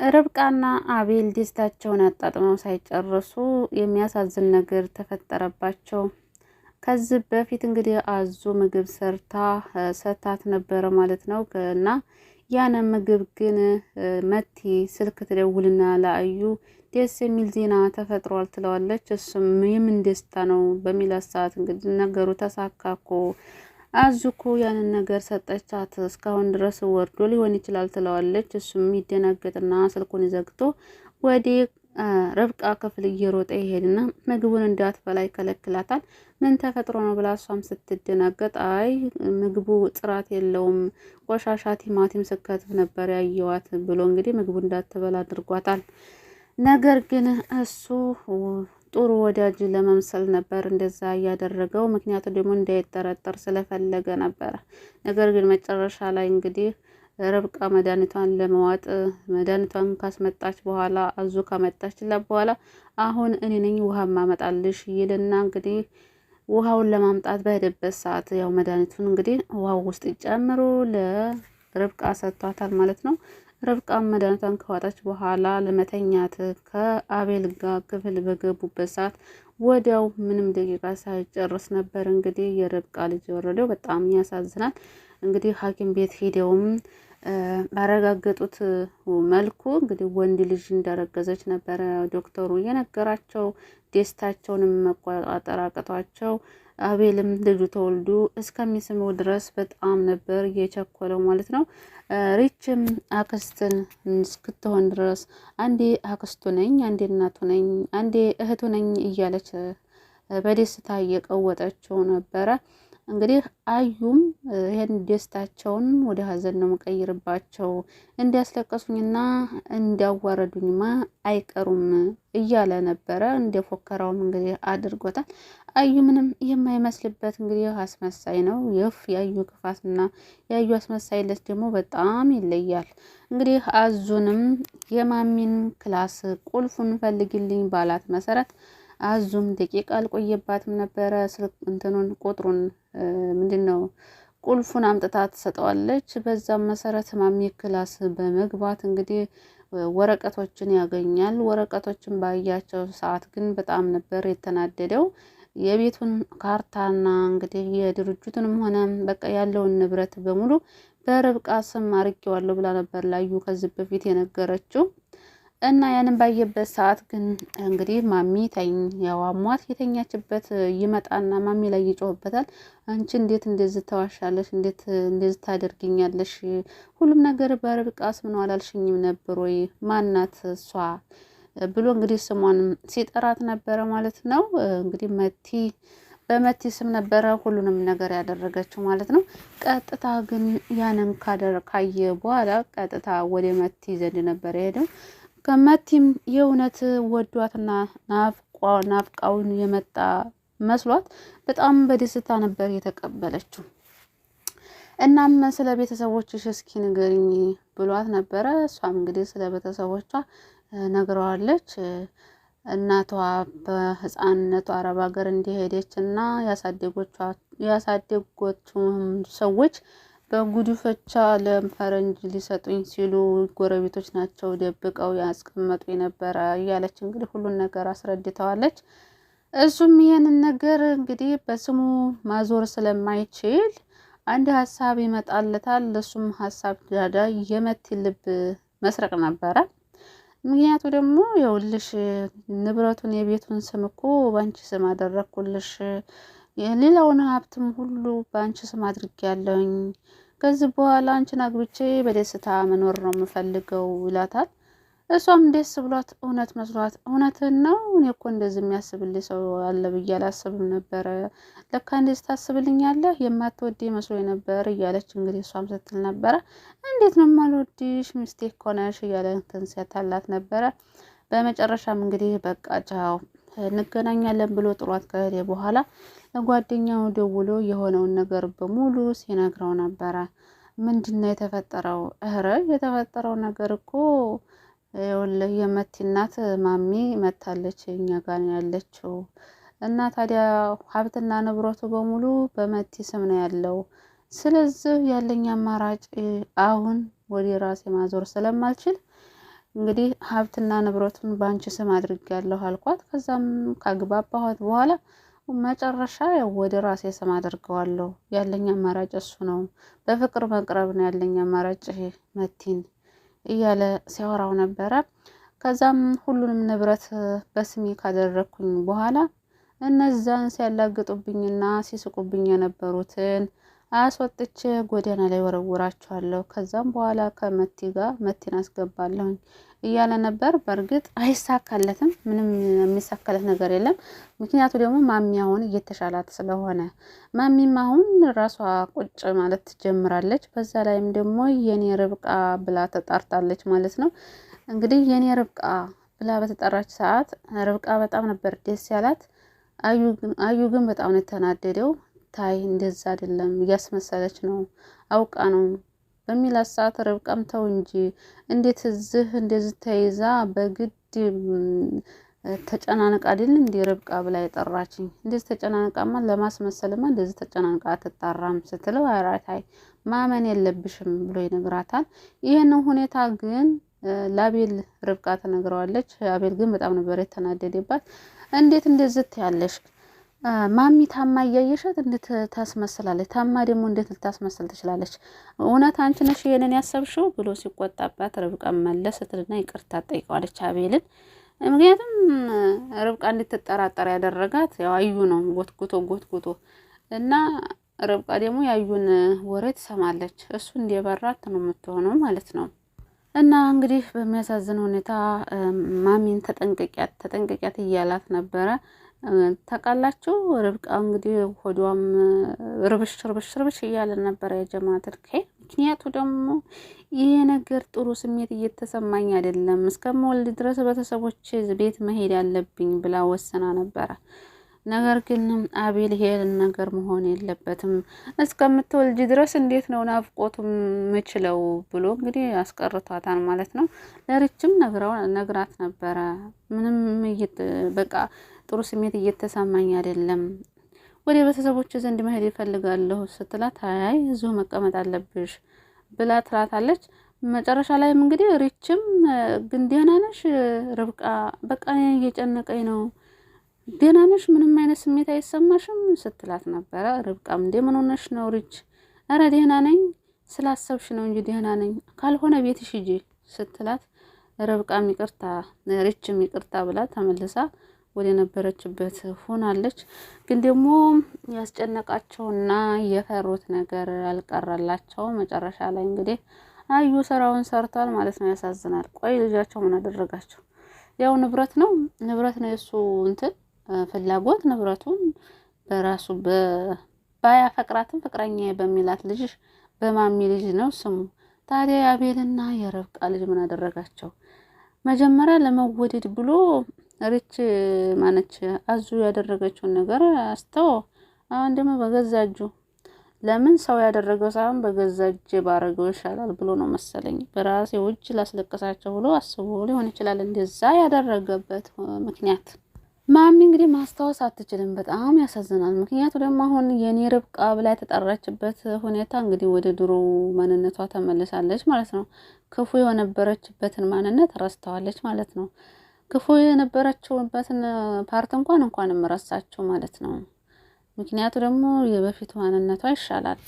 ርብቃና አቤል ደስታቸውን አጣጥመው ሳይጨርሱ የሚያሳዝን ነገር ተፈጠረባቸው። ከዚህ በፊት እንግዲህ አዙ ምግብ ሰርታ ሰታት ነበረ ማለት ነው። እና ያን ምግብ ግን መቲ ስልክ ትደውልና ለአዩ ደስ የሚል ዜና ተፈጥሯል ትለዋለች። እሱም የምን ደስታ ነው በሚላት ሰዓት እንግዲህ ነገሩ ተሳካኮ አዙ እኮ ያንን ነገር ሰጠቻት እስካሁን ድረስ ወርዶ ሊሆን ይችላል ትለዋለች። እሱም ይደናገጥና ስልኩን ዘግቶ ወደ ርብቃ ክፍል እየሮጠ ይሄድና ምግቡን እንዳትበላ ይከለክላታል። ምን ተፈጥሮ ነው ብላ እሷም ስትደናገጥ አይ ምግቡ ጥራት የለውም ቆሻሻ ቲማቲም ስከትፍ ነበር ያየዋት ብሎ እንግዲህ ምግቡ እንዳትበላ አድርጓታል። ነገር ግን እሱ ጥሩ ወዳጅ ለመምሰል ነበር እንደዛ እያደረገው፣ ምክንያቱ ደግሞ እንዳይጠረጠር ስለፈለገ ነበረ። ነገር ግን መጨረሻ ላይ እንግዲህ ርብቃ መድኃኒቷን ለመዋጥ መድኃኒቷን ካስመጣች በኋላ አዙ ካመጣችላት በኋላ አሁን እኔ ነኝ ውሃ ማመጣልሽ ይልና እንግዲህ ውሃውን ለማምጣት በሄደበት ሰዓት ያው መድኃኒቱን እንግዲህ ውሃው ውስጥ ጨምሮ ለርብቃ ሰጥቷታል ማለት ነው። ርብቃም መድኃኒቷን ከዋጣች በኋላ ለመተኛት ከአቤል ጋር ክፍል በገቡበት ሰዓት ወዲያው ምንም ደቂቃ ሳይጨርስ ነበር እንግዲህ የርብቃ ልጅ የወረደው። በጣም ያሳዝናል። እንግዲህ ሐኪም ቤት ሄደውም ባረጋገጡት መልኩ እንግዲህ ወንድ ልጅ እንዳረገዘች ነበረ ዶክተሩ የነገራቸው። ደስታቸውንም መቆጣጠር አቅቷቸው አቤልም ልጁ ተወልዶ እስከሚስመው ድረስ በጣም ነበር የቸኮለው ማለት ነው። ሪችም አክስትን እስክትሆን ድረስ አንዴ አክስቱ ነኝ፣ አንዴ እናቱ ነኝ፣ አንዴ እህቱ ነኝ እያለች በደስታ እየቀወጠችው ነበረ። እንግዲህ አዩም ይሄን ደስታቸውን ወደ ሀዘን ነው መቀይርባቸው፣ እንዲያስለቀሱኝና እንዲያዋረዱኝማ አይቀሩም እያለ ነበረ። እንደፎከራውም እንግዲህ አድርጎታል። አዩ ምንም የማይመስልበት እንግዲህ አስመሳይ ነው። የአዩ ክፋትና የአዩ አስመሳይለት ደግሞ በጣም ይለያል። እንግዲህ አዙንም የማሚን ክላስ ቁልፉን ፈልግልኝ ባላት መሰረት አዙም ደቂቃ አልቆየባትም ነበረ። ስልክ እንትኑን ቁጥሩን ምንድነው ቁልፉን አምጥታ ትሰጠዋለች። በዛም መሰረት ማሚ ክላስ በመግባት እንግዲህ ወረቀቶችን ያገኛል። ወረቀቶችን ባያቸው ሰዓት ግን በጣም ነበር የተናደደው። የቤቱን ካርታና እንግዲህ የድርጅቱንም ሆነ በቃ ያለውን ንብረት በሙሉ በርብቃ ስም አርጌዋለሁ ብላ ነበር ላዩ ከዚህ በፊት የነገረችው። እና ያንን ባየበት ሰዓት ግን እንግዲህ ማሚ ተኝ ያው አሟት የተኛችበት ይመጣና ማሚ ላይ ይጮህበታል። አንቺ እንዴት እንደዚህ ተዋሻለሽ? እንዴት እንደዚህ ታደርጊኛለሽ? ሁሉም ነገር በርብቃ ስም ነው አላልሽኝም ነበር ወይ? ማናት እሷ ብሎ እንግዲህ ስሟን ሲጠራት ነበረ ማለት ነው። እንግዲህ በመቲ ስም ነበረ ሁሉንም ነገር ያደረገችው ማለት ነው። ቀጥታ ግን ያንን ካየ በኋላ ቀጥታ ወደ መቲ ዘንድ ነበር የሄደው። ከመቲም የእውነት ወዷትና ናፍቃውን የመጣ መስሏት በጣም በደስታ ነበር የተቀበለችው። እናም ስለ ቤተሰቦችሽ እስኪ ንገሪኝ ብሏት ነበረ። እሷም እንግዲህ ስለ ቤተሰቦቿ ነግረዋለች። እናቷ በህፃንነቷ አረብ ሀገር እንደሄደች እና ያሳደጎቹም ሰዎች በጉድፈቻ ለፈረንጅ ሊሰጡኝ ሲሉ ጎረቤቶች ናቸው ደብቀው ያስቀመጡ የነበረ እያለች እንግዲህ ሁሉን ነገር አስረድተዋለች። እሱም ይሄንን ነገር እንግዲህ በስሙ ማዞር ስለማይችል አንድ ሀሳብ ይመጣለታል። እሱም ሀሳብ ዳዳ የመቲ ልብ መስረቅ ነበረ። ምክንያቱ ደግሞ የውልሽ ንብረቱን የቤቱን ስም እኮ ባንቺ ስም አደረኩልሽ፣ ሌላውን ሀብትም ሁሉ ባንቺ ስም አድርጌያለሁኝ። ከዚህ በኋላ አንቺን አግብቼ በደስታ መኖር ነው የምፈልገው ይላታል። እሷም ደስ ብሏት እውነት መስሏት እውነትን ነው እኔ እኮ እንደዚህ የሚያስብልኝ ሰው አለ ብዬ አላስብም ነበረ፣ ለካ እንደዚህ ታስብልኛለህ የማትወድ መስሎኝ ነበር እያለች እንግዲህ እሷም ስትል ነበረ። እንዴት ነው የማልወድሽ ሚስቴክ ሆነሽ እያለ እንትን ሲያታላት ነበረ። በመጨረሻም እንግዲህ በቃ ቻው እንገናኛለን ብሎ ጥሯት ከሄደ በኋላ ለጓደኛው ደውሎ የሆነውን ነገር በሙሉ ሲነግረው ነበረ። ምንድነው የተፈጠረው? እረ የተፈጠረው ነገር እኮ ይኸውልህ የመቲ እናት ማሚ መታለች እኛ ጋር ነው ያለችው እና ታዲያ ሀብትና ንብረቱ በሙሉ በመቲ ስም ነው ያለው። ስለዚህ ያለኝ አማራጭ አሁን ወደ ራሴ ማዞር ስለማልችል እንግዲህ ሀብትና ንብረቱን ባንቺ ስም አድርጌያለሁ አልኳት። ከዛም ካግባባኋት በኋላ መጨረሻ ወደ ራሴ ስም አድርገዋለሁ። ያለኝ አማራጭ እሱ ነው። በፍቅር መቅረብ ነው ያለኝ አማራጭ መቲን እያለ ሲያወራው ነበረ። ከዛም ሁሉንም ንብረት በስሜ ካደረኩኝ በኋላ እነዛን ሲያላግጡብኝና ሲስቁብኝ የነበሩትን አስወጥቼ ጎዳና ላይ ወረውራቸዋለሁ። ከዛም በኋላ ከመቲ ጋር መቲን አስገባለሁኝ እያለ ነበር። በእርግጥ አይሳካለትም። ምንም የሚሳካለት ነገር የለም። ምክንያቱ ደግሞ ማሚ አሁን እየተሻላት ስለሆነ ማሚም አሁን ራሷ ቁጭ ማለት ትጀምራለች። በዛ ላይም ደግሞ የኔ ርብቃ ብላ ተጣርታለች ማለት ነው። እንግዲህ የኔ ርብቃ ብላ በተጠራች ሰዓት ርብቃ በጣም ነበር ደስ ያላት። አዩ ግን በጣም ነው የተናደደው። ታይ እንደዛ አይደለም እያስመሰለች ነው አውቃ ነው በሚላት ሰዓት ርብቃም ተው እንጂ እንዴት እዚህ እንደዚህ ተይዛ በግድ ተጨናነቃ አይደል እንዴ ርብቃ ብላ የጠራችኝ? እንደዚህ ተጨናነቃማ ለማስመሰልማ እንደዚህ ተጨናነቃ አትጣራም ስትለው አራታይ ማመን የለብሽም ብሎ ይነግራታል። ይሄንን ሁኔታ ግን ለአቤል ርብቃ ተነግረዋለች። አቤል ግን በጣም ነበር የተናደደባት። እንዴት እንደዚህ ያለሽ ማሚ ታማ እያየሻት እንዴት ታስመስላለች? ታማ ደግሞ እንዴት ልታስመስል ትችላለች? እውነት አንቺ ነሽ ይሄንን ያሰብሽው ብሎ ሲቆጣባት ርብቃ መለስ ስትልና ይቅርታ ጠይቀዋለች አቤልን። ምክንያቱም ርብቃ እንድትጠራጠር ያደረጋት ያው አዩ ነው ጎትጉቶ እና ርብቃ ደግሞ ያዩን ወሬ ትሰማለች። እሱ እንደበራት ነው የምትሆነው ማለት ነው። እና እንግዲህ በሚያሳዝን ሁኔታ ማሚን ተጠንቀቂያት እያላት ነበረ። ታውቃላችሁ ርብቃ እንግዲህ ሆዷም ርብሽ እያለ ነበረ የጀማዓተል ኸይር። ምክንያቱ ደግሞ ይሄ ነገር ጥሩ ስሜት እየተሰማኝ አይደለም፣ እስከምወልድ ድረስ ቤተሰቦች ቤት መሄድ ያለብኝ ብላ ወሰና ነበረ። ነገር ግን አቤል ይሄ ነገር መሆን የለበትም፣ እስከምትወልጅ ድረስ እንዴት ነው ናፍቆቱ ምችለው ብሎ እንግዲህ አስቀርቷታል ማለት ነው። ለርችም ነግራት ነበረ። ምንም በቃ ጥሩ ስሜት እየተሰማኝ አይደለም፣ ወደ ቤተሰቦች ዘንድ መሄድ ይፈልጋለሁ ስትላት አይ እዚሁ መቀመጥ አለብሽ ብላ ትላታለች። መጨረሻ ላይም እንግዲህ ሪችም ግን ደህና ነሽ ርብቃ? በቃ እየጨነቀኝ ነው፣ ደህና ነሽ? ምንም አይነት ስሜት አይሰማሽም ስትላት ነበረ። ርብቃም እንደ ምን ሆነሽ ነው ሪች? ኧረ ደህና ነኝ ስላሰብሽ ነው እንጂ ደህና ነኝ፣ ካልሆነ ቤትሽ ሂጂ ስትላት ርብቃም ይቅርታ ሪችም ይቅርታ ብላ ተመልሳ ወደ ነበረችበት ሆናለች። ግን ደግሞ ያስጨነቃቸውና የፈሩት ነገር አልቀረላቸው። መጨረሻ ላይ እንግዲህ አዩ ስራውን ሰርቷል ማለት ነው። ያሳዝናል። ቆይ ልጃቸው ምን አደረጋቸው? ያው ንብረት ነው የሱ እንትን ፍላጎት ንብረቱን በራሱ ባያፈቅራትም ፍቅረኛ በሚላት ልጅ በማሚ ልጅ ነው ስሙ። ታዲያ የአቤልና የርብቃ ልጅ ምን አደረጋቸው? መጀመሪያ ለመወደድ ብሎ ሪች ማነች አዙ ያደረገችውን ነገር አስተው አሁን ደግሞ በገዛ እጁ ለምን ሰው ያደረገው ሳይሆን በገዛ እጅ ባረገው ይሻላል ብሎ ነው መሰለኝ። በራሴ እጅ ላስለቀሳቸው ብሎ አስቦ ሊሆን ይችላል እንደዛ ያደረገበት ምክንያት። ማሚ እንግዲህ ማስታወስ አትችልም። በጣም ያሳዝናል። ምክንያቱ ደግሞ አሁን የኔ ርብቃ ብላ የተጠራችበት ሁኔታ እንግዲህ ወደ ድሮ ማንነቷ ተመልሳለች ማለት ነው። ክፉ የነበረችበትን ማንነት ረስተዋለች ማለት ነው። ክፉ የነበረችውበትን ፓርት እንኳንም ረሳቸው ማለት ነው። ምክንያቱ ደግሞ የበፊቱ ማንነቷ ይሻላል።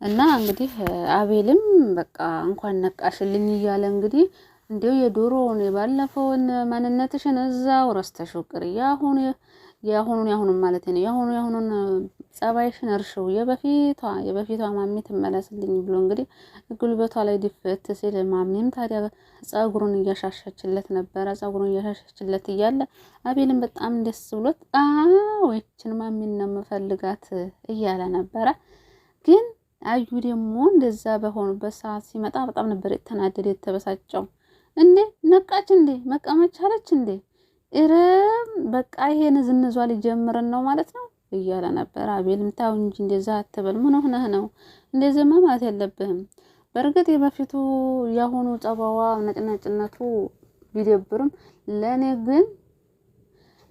እና እንግዲህ አቤልም በቃ እንኳን ነቃሽልኝ እያለ እንግዲህ እንዲሁ የዶሮውን የባለፈውን ማንነትሽን እዛው ረስተሽው ቅር ያሁኑን ማለት ነው ያሁኑን ጸባይሽን እርሽው የበፊቷ ማሚ ትመለስልኝ ብሎ እንግዲህ ጉልበቷ ላይ ድፍት ሲል ማሚም ታዲያ ጸጉሩን እያሻሸችለት ነበረ። ጸጉሩን እያሻሸችለት እያለ አቤልም በጣም ደስ ብሎት ወይችን ማሚን ነው የምፈልጋት እያለ ነበረ። ግን አዩ ደግሞ እንደዛ በሆኑበት ሰዓት ሲመጣ በጣም ነበር የተናደደ የተበሳጨው። እንዴ ነቃች እንዴ መቀመጥ ቻለች እንዴ በቃ ይሄን ዝንዟ ሊጀምርን ነው ማለት ነው እያለ ነበር። አቤልም ታው እንጂ እንደዛ አትበል፣ ምን ሆነህ ነው እንደዚህ ማለት የለብህም። በእርግጥ የበፊቱ ያሁኑ ጸባዋ ነጭነቱ ቢደብርም ለኔ ግን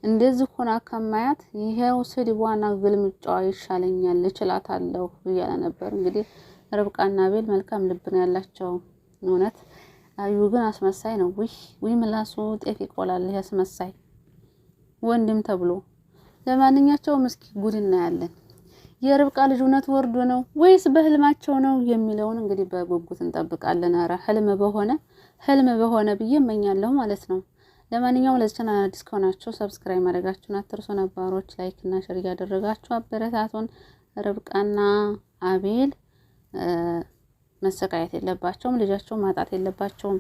እንደዚህ ሆና ከማያት ይሄው ስድቧና ግልምጫዋ ይሻለኛል እችላታለሁ እያለ ነበር። እንግዲህ ርብቃና አቤል መልካም ልብ ነው ያላቸው እውነት አዩ ግን አስመሳይ ነው። ውይ ምላሱ ጤፍ ይቆላል ያስመሳይ ወንድም ተብሎ። ለማንኛቸውም እስኪ ጉድ እናያለን። የርብቃ ልጅ እውነት ወርዶ ነው ወይስ በህልማቸው ነው የሚለውን እንግዲህ በጉጉት እንጠብቃለን። አረ ህልም በሆነ ብዬ እመኛለሁ ማለት ነው። ለማንኛውም ለዚህ ቻናል አዲስ ከሆናችሁ ሰብስክራይብ ማድረጋችሁን አትርሱ። ነባሮች ላይክ እና ሼር እያደረጋችሁ አበረታቱን። ርብቃና አቤል መሰቃየት የለባቸውም። ልጃቸውን ማጣት የለባቸውም።